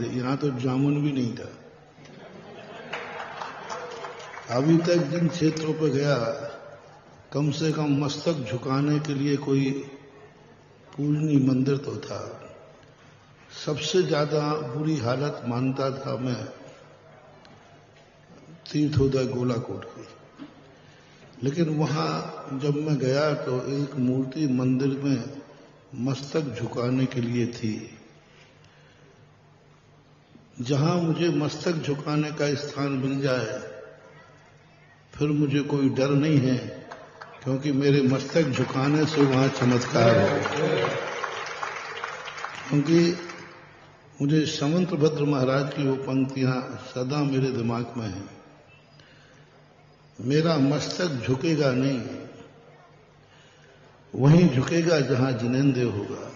दे। यहां तो जामुन भी नहीं था। अभी तक जिन क्षेत्रों पर गया, कम से कम मस्तक झुकाने के लिए कोई पूजनीय मंदिर तो था। सबसे ज्यादा बुरी हालत मानता था मैं तीर्थोदय गोलाकोट की। लेकिन वहां जब मैं गया तो एक मूर्ति मंदिर में मस्तक झुकाने के लिए थी। जहां मुझे मस्तक झुकाने का स्थान मिल जाए फिर मुझे कोई डर नहीं है, क्योंकि मेरे मस्तक झुकाने से वहां चमत्कार है। क्योंकि मुझे समंतभद्र महाराज की वो पंक्तियां सदा मेरे दिमाग में हैं। मेरा मस्तक झुकेगा नहीं, वहीं झुकेगा जहां जिनेंद्र होगा।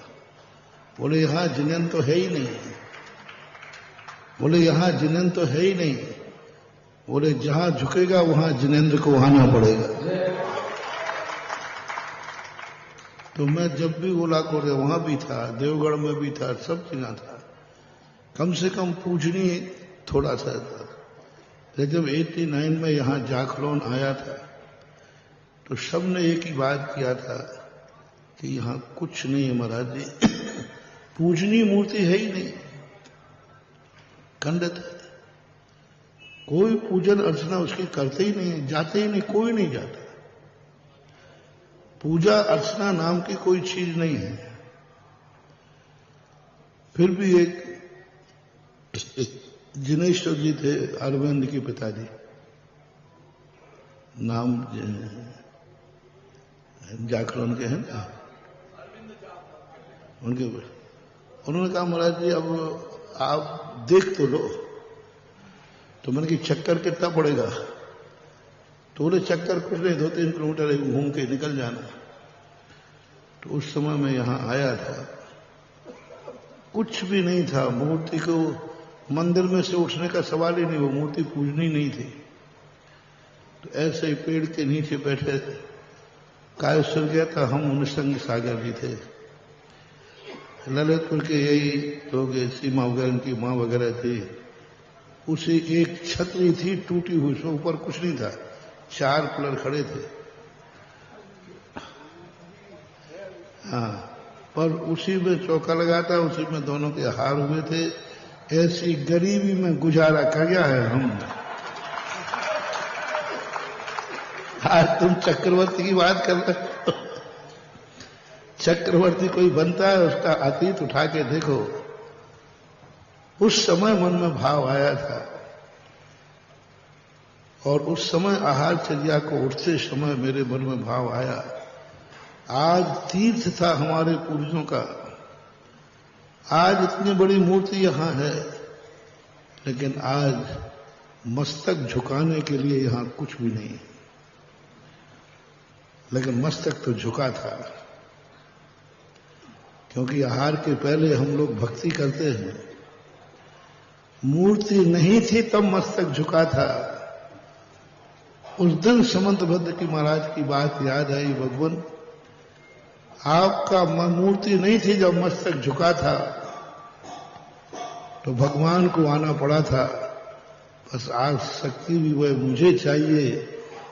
बोले यहां जिनेंद्र तो है ही नहीं। बोले यहां जिनेंद्र तो है ही नहीं। बोले जहां झुकेगा वहां जिनेंद्र को आना पड़ेगा। तो मैं जब भी गोलाकोट वहां भी था, देवगढ़ में भी था, सब जगह था। कम से कम पूजनीय थोड़ा सा था। जब 89 में यहां जाखलौन आया था तो सबने एक ही बात किया था कि यहां कुछ नहीं है महाराज जी, पूजनीय मूर्ति है ही नहीं, खंडित है। कोई पूजन अर्चना उसकी करते ही नहीं, जाते ही नहीं, कोई नहीं जाता। पूजा अर्चना नाम की कोई चीज नहीं है। फिर भी एक जिनेश्वर जी थे, अरविंद के पिताजी, नाम जाखलौन के हैं ना, उनके उन्होंने कहा महाराज जी अब आप देख तो लो। तो मैंने कि चक्कर कितना पड़ेगा? तो बोले चक्कर कुछ नहीं, 2-3 किलोमीटर घूम के निकल जाना। तो उस समय मैं यहां आया था, कुछ भी नहीं था। मूर्ति को मंदिर में से उठने का सवाल ही नहीं, वो मूर्ति पूजनी नहीं थी। तो ऐसे ही पेड़ के नीचे बैठे कायेश्वर गया था, हम उनसंग सागर जी थे। ललितपुर के यही लोग, सीमा वगैरह की माँ वगैरह थी। उसी एक छतरी थी टूटी हुई, उसमें ऊपर कुछ नहीं था, 4 पिलर खड़े थे। हाँ, पर उसी में चौका लगा था, उसी में दोनों के हार हुए थे। ऐसी गरीबी में गुजारा किया है हम। आज तुम चक्रवर्ती की बात कर रहे हो। चक्रवर्ती कोई बनता है, उसका अतीत उठा के देखो। उस समय मन में भाव आया था, और उस समय आहारचर्या को उठते समय मेरे मन में भाव आया। आज तीर्थ था हमारे पूर्वजों का, आज इतनी बड़ी मूर्ति यहां है, लेकिन आज मस्तक झुकाने के लिए यहां कुछ भी नहीं। लेकिन मस्तक तो झुका था, क्योंकि आहार के पहले हम लोग भक्ति करते हैं। मूर्ति नहीं थी तब मस्तक झुका था। उस दिन समंतभद्र की महाराज की बात याद आई, भगवान आपका मूर्ति नहीं थी जब मस्तक झुका था, तो भगवान को आना पड़ा था। बस आज शक्ति भी वह मुझे चाहिए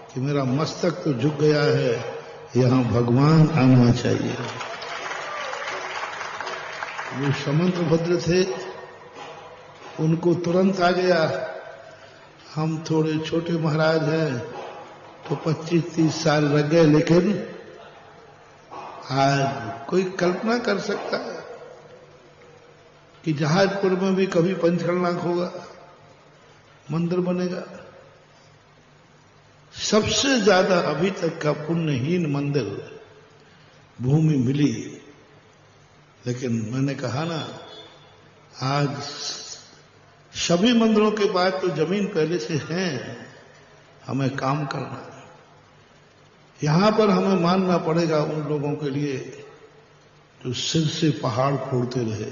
कि मेरा मस्तक तो झुक गया है, यहां भगवान आना चाहिए। वो समंतभद्र थे, उनको तुरंत आ गया। हम थोड़े छोटे महाराज हैं तो 25-30 साल लग गए, लेकिन आज कोई कल्पना कर सकता है कि जहाजपुर में भी कभी पंचकर्णाक होगा, मंदिर बनेगा। सबसे ज्यादा अभी तक का पुण्यहीन मंदिर भूमि मिली। लेकिन मैंने कहा ना, आज सभी मंदिरों के बाद तो जमीन पहले से है, हमें काम करना है। यहां पर हमें मानना पड़ेगा उन लोगों के लिए जो सिर से पहाड़ फोड़ते रहे।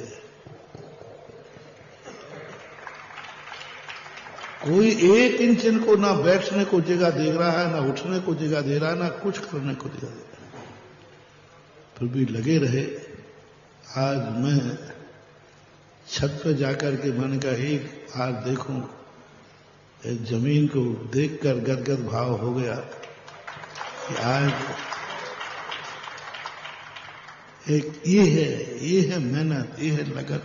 कोई 1 इंच इनको ना बैठने को जगह दे रहा है, ना उठने को जगह दे रहा है, ना कुछ करने को जगह दे रहा है, फिर भी लगे रहे। आज मैं छत पे जाकर के मैंने कहा एक बार देखूं, इस जमीन को देखकर गदगद भाव हो गया कि आज एक ये है मेहनत, ये है लगन।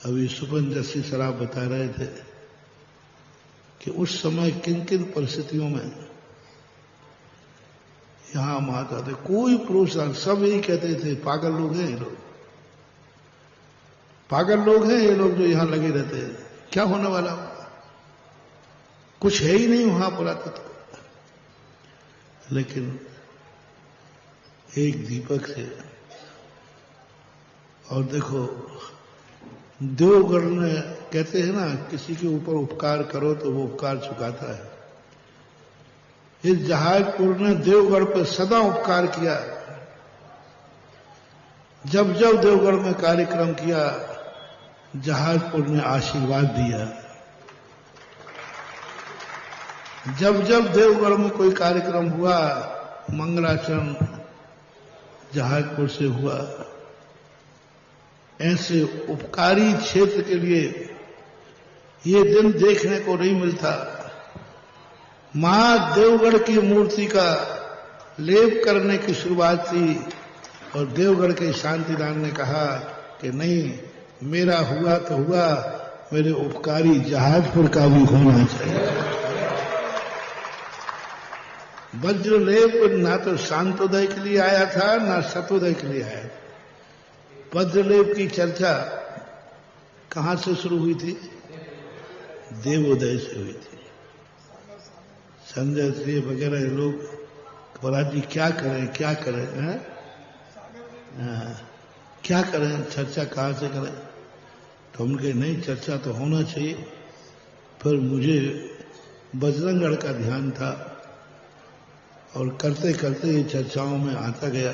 अभी सुपन जैसी शराब बता रहे थे कि उस समय किन किन परिस्थितियों में यहां हम आता थे, कोई प्रोत्साहन, सब यही कहते थे पागल लोग हैं ये लोग, पागल लोग हैं ये लोग जो यहां लगे रहते हैं, क्या होने वाला, कुछ है ही नहीं वहां पुरातत्व। लेकिन एक दीपक से, और देखो देवगढ़ ने कहते हैं ना, किसी के ऊपर उपकार करो तो वो उपकार चुकाता है। इस जहाजपुर ने देवगढ़ पर सदा उपकार किया। जब जब देवगढ़ में कार्यक्रम किया, जहाजपुर ने आशीर्वाद दिया। जब जब देवगढ़ में कोई कार्यक्रम हुआ, मंगलाचरण जहाजपुर से हुआ। ऐसे उपकारी क्षेत्र के लिए ये दिन देखने को नहीं मिलता। मां देवगढ़ की मूर्ति का लेप करने की शुरुआत थी और देवगढ़ के शांतिनाथ ने कहा कि नहीं, मेरा हुआ तो हुआ, मेरे उपकारी जहाजपुर का भी होना चाहिए। वज्रलेप ना तो शांतोदय के लिए आया था, ना सतोदय के लिए आया। वज्रलेप की चर्चा कहां से शुरू हुई थी? देवोदय से हुई थी। संजय सिंह वगैरह लोग, महाराज जी क्या करें क्या करें, क्या करें, चर्चा कहां से करें? तो हम कहे नहीं, चर्चा तो होना चाहिए। फिर मुझे बजरंगगढ़ का ध्यान था और करते करते ये चर्चाओं में आता गया।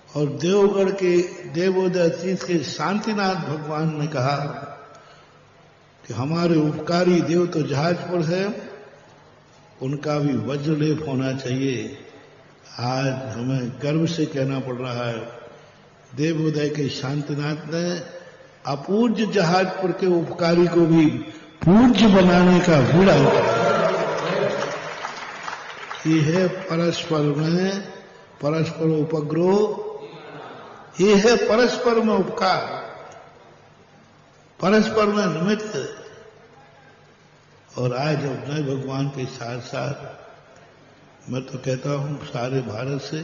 और देवगढ़ के देवोदय तीर्थ के शांतिनाथ भगवान ने कहा कि हमारे उपकारी देव तो जहाजपुर है, उनका भी वज्रलेप होना चाहिए। आज हमें गर्व से कहना पड़ रहा है, देवोदय के शांतिनाथ ने अपूज्य जहाजपुर के उपकारी को भी पूज्य बनाने का बीड़ा उठाया। ये है परस्पर में परस्पर उपग्रह, ये है परस्पर में उपकार, परस्पर में निमित्त। और आज अपने भगवान के साथ साथ मैं तो कहता हूं सारे भारत से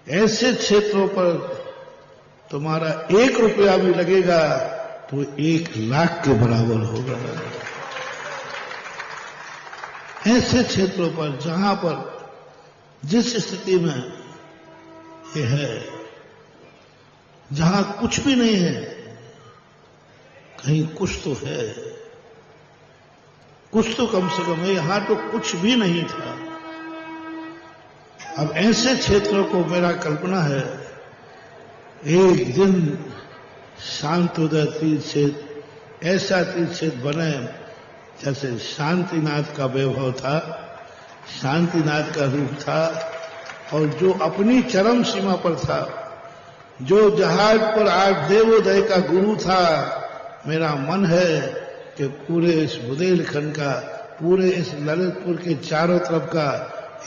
ऐसे क्षेत्रों पर तुम्हारा 1 रुपया भी लगेगा तो 1 लाख के बराबर होगा। ऐसे क्षेत्रों पर जहां पर जिस स्थिति में ये है, जहां कुछ भी नहीं है, कहीं कुछ तो है, कुछ तो कम से कम है। यहां तो कुछ भी नहीं था। अब ऐसे क्षेत्रों को मेरा कल्पना है एक दिन शांतोदय तीर्थ क्षेत्र, ऐसा तीर्थ क्षेत्र बने जैसे शांतिनाथ का वैभव था, शांतिनाथ का रूप था, और जो अपनी चरम सीमा पर था, जो जहाज पर आज देवोदय का गुरु था। मेरा मन है कि पूरे इस बुंदेलखंड का, पूरे इस ललितपुर के चारों तरफ का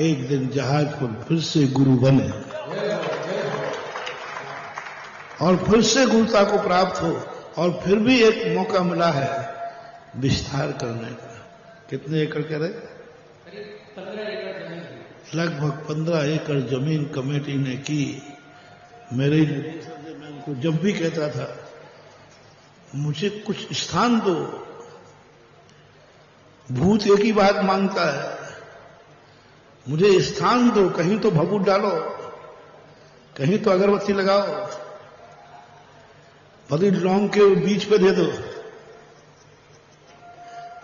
एक दिन जहाजपुर फिर से गुरु बने और फिर से गुरुता को प्राप्त हो। और फिर भी एक मौका मिला है विस्तार करने का। कितने एकड़ कह रहे? लगभग 15 एकड़ जमीन कमेटी ने की। मेरे निर्देशन से मैं उनको जब भी कहता था मुझे कुछ स्थान दो, भूत एक ही बात मांगता है, मुझे स्थान दो, कहीं तो भभूत डालो, कहीं तो अगरबत्ती लगाओ, भली लौंग के बीच पे दे दो।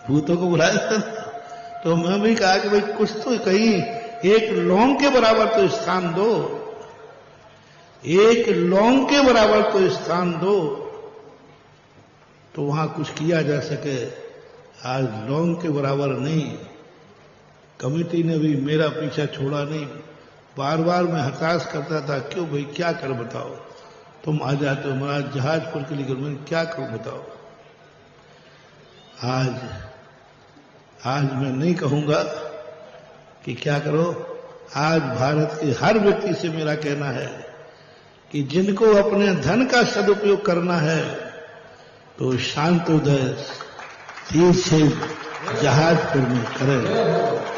भूतों को बुलाया तो मैं भी कहा कि भाई कुछ तो कहीं एक लौंग के बराबर तो स्थान दो, एक लौंग के बराबर तो स्थान दो, तो वहां कुछ किया जा सके। आज लौंग के बराबर नहीं। कमेटी ने भी मेरा पीछा छोड़ा नहीं। बार बार मैं हताश करता था, क्यों भाई क्या कर बताओ। तुम आ जाते हो महाराज जहाजपुर के लिए, मैं क्या करूं बताओ। आज मैं नहीं कहूंगा कि क्या करो। आज भारत के हर व्यक्ति से मेरा कहना है कि जिनको अपने धन का सदुपयोग करना है तो शांतोदय तीर्थ जहाजपुर में करें।